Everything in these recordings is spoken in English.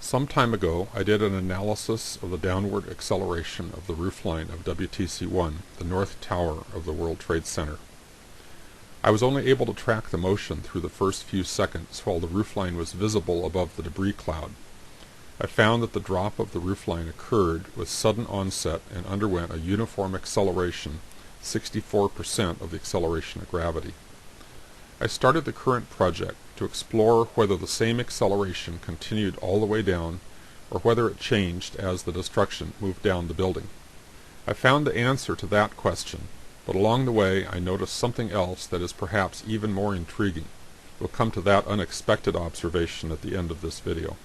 Some time ago, I did an analysis of the downward acceleration of the roofline of WTC-1, the north tower of the World Trade Center. I was only able to track the motion through the first few seconds while the roofline was visible above the debris cloud. I found that the drop of the roofline occurred with sudden onset and underwent a uniform acceleration, 64% of the acceleration of gravity. I started the current project to explore whether the same acceleration continued all the way down or whether it changed as the destruction moved down the building. I found the answer to that question, but along the way I noticed something else that is perhaps even more intriguing. We'll come to that unexpected observation at the end of this video.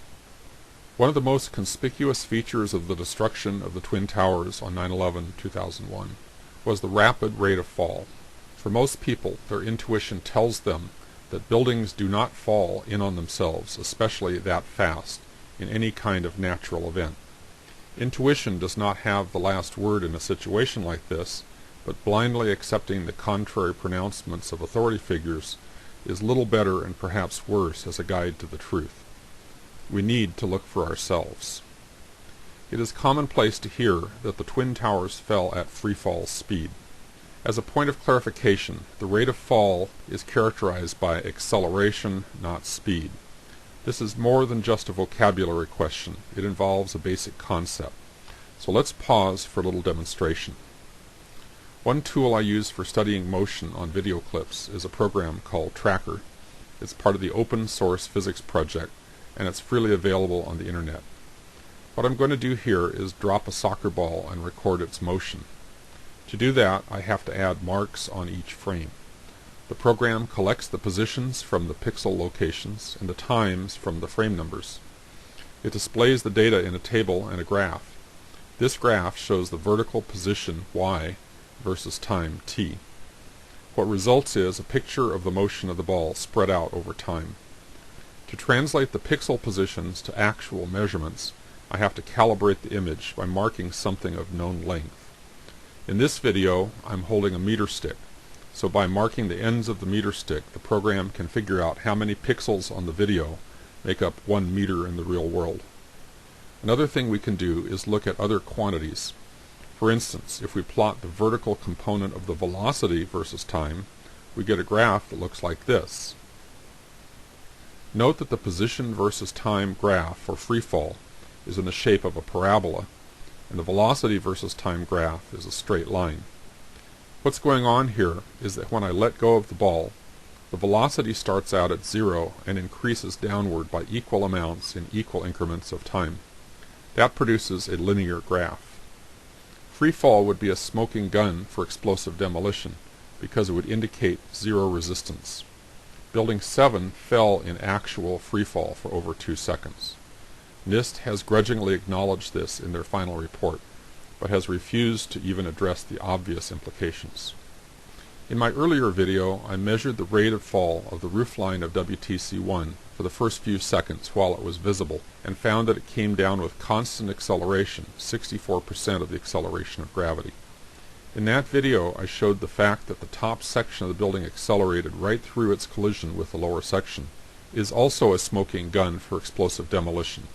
One of the most conspicuous features of the destruction of the Twin Towers on 9/11/2001 was the rapid rate of fall. For most people, their intuition tells them that buildings do not fall in on themselves, especially that fast, in any kind of natural event. Intuition does not have the last word in a situation like this, but blindly accepting the contrary pronouncements of authority figures is little better and perhaps worse as a guide to the truth. We need to look for ourselves. It is commonplace to hear that the Twin Towers fell at freefall speed. As a point of clarification, the rate of fall is characterized by acceleration, not speed. This is more than just a vocabulary question. It involves a basic concept. So let's pause for a little demonstration. One tool I use for studying motion on video clips is a program called Tracker. It's part of the open source physics project, and it's freely available on the internet. What I'm going to do here is drop a soccer ball and record its motion. To do that, I have to add marks on each frame. The program collects the positions from the pixel locations and the times from the frame numbers. It displays the data in a table and a graph. This graph shows the vertical position y versus time t. What results is a picture of the motion of the ball spread out over time. To translate the pixel positions to actual measurements, I have to calibrate the image by marking something of known length. In this video, I'm holding a meter stick, so by marking the ends of the meter stick, the program can figure out how many pixels on the video make up 1 meter in the real world. Another thing we can do is look at other quantities. For instance, if we plot the vertical component of the velocity versus time, we get a graph that looks like this. Note that the position versus time graph for freefall is in the shape of a parabola, and the velocity versus time graph is a straight line. What's going on here is that when I let go of the ball, the velocity starts out at 0 and increases downward by equal amounts in equal increments of time. That produces a linear graph. Free fall would be a smoking gun for explosive demolition because it would indicate zero resistance. Building 7 fell in actual free fall for over 2 seconds. NIST has grudgingly acknowledged this in their final report, but has refused to even address the obvious implications. In my earlier video, I measured the rate of fall of the roofline of WTC-1 for the first few seconds while it was visible, and found that it came down with constant acceleration, 64% of the acceleration of gravity. In that video, I showed the fact that the top section of the building accelerated right through its collision with the lower section is also a smoking gun for explosive demolition.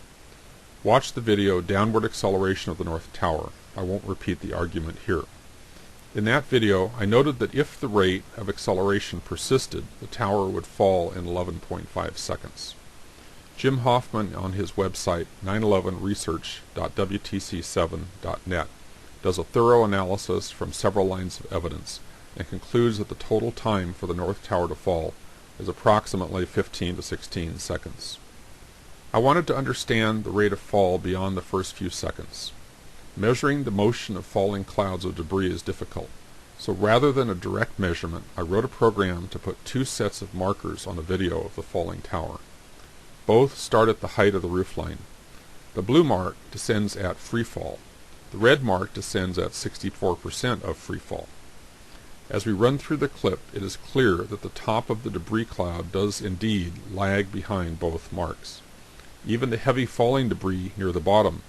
Watch the video Downward Acceleration of the North Tower. I won't repeat the argument here. In that video, I noted that if the rate of acceleration persisted, the tower would fall in 11.5 seconds. Jim Hoffman on his website 911research.wtc7.net does a thorough analysis from several lines of evidence and concludes that the total time for the North Tower to fall is approximately 15 to 16 seconds. I wanted to understand the rate of fall beyond the first few seconds. Measuring the motion of falling clouds of debris is difficult, so rather than a direct measurement, I wrote a program to put 2 sets of markers on a video of the falling tower. Both start at the height of the roofline. The blue mark descends at free fall. The red mark descends at 64% of free fall. As we run through the clip, it is clear that the top of the debris cloud does indeed lag behind both marks. Even the heavy falling debris near the bottom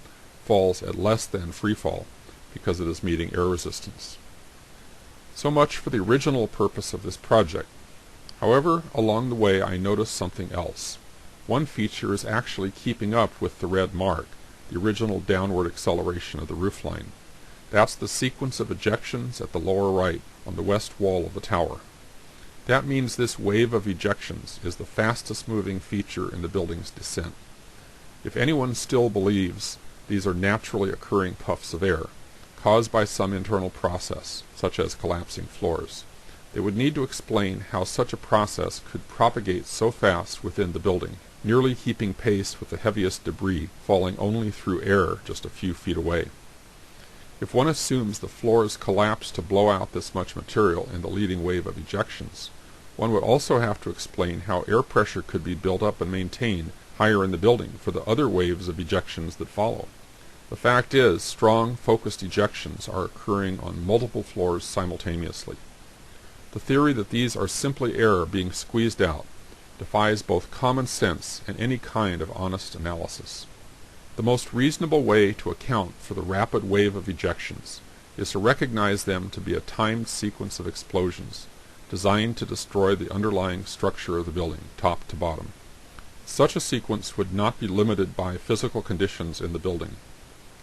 falls at less than free fall because it is meeting air resistance. So much for the original purpose of this project. However, along the way I noticed something else. One feature is actually keeping up with the red mark, the original downward acceleration of the roofline. That's the sequence of ejections at the lower right on the west wall of the tower. That means this wave of ejections is the fastest moving feature in the building's descent. If anyone still believes these are naturally occurring puffs of air, caused by some internal process, such as collapsing floors, they would need to explain how such a process could propagate so fast within the building, nearly keeping pace with the heaviest debris falling only through air just a few feet away. If one assumes the floors collapse to blow out this much material in the leading wave of ejections, one would also have to explain how air pressure could be built up and maintained higher in the building for the other waves of ejections that follow. The fact is, strong, focused ejections are occurring on multiple floors simultaneously. The theory that these are simply air being squeezed out defies both common sense and any kind of honest analysis. The most reasonable way to account for the rapid wave of ejections is to recognize them to be a timed sequence of explosions designed to destroy the underlying structure of the building, top to bottom. Such a sequence would not be limited by physical conditions in the building.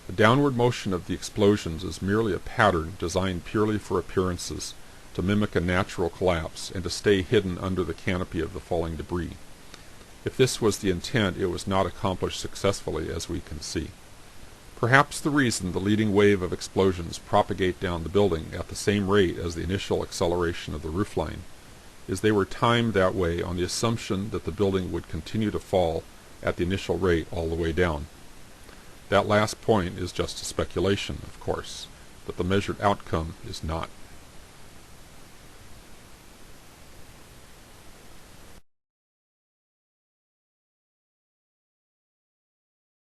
The downward motion of the explosions is merely a pattern designed purely for appearances, to mimic a natural collapse and to stay hidden under the canopy of the falling debris. If this was the intent, it was not accomplished successfully, as we can see. Perhaps the reason the leading wave of explosions propagate down the building at the same rate as the initial acceleration of the roofline is they were timed that way on the assumption that the building would continue to fall at the initial rate all the way down. That last point is just a speculation, of course, but the measured outcome is not.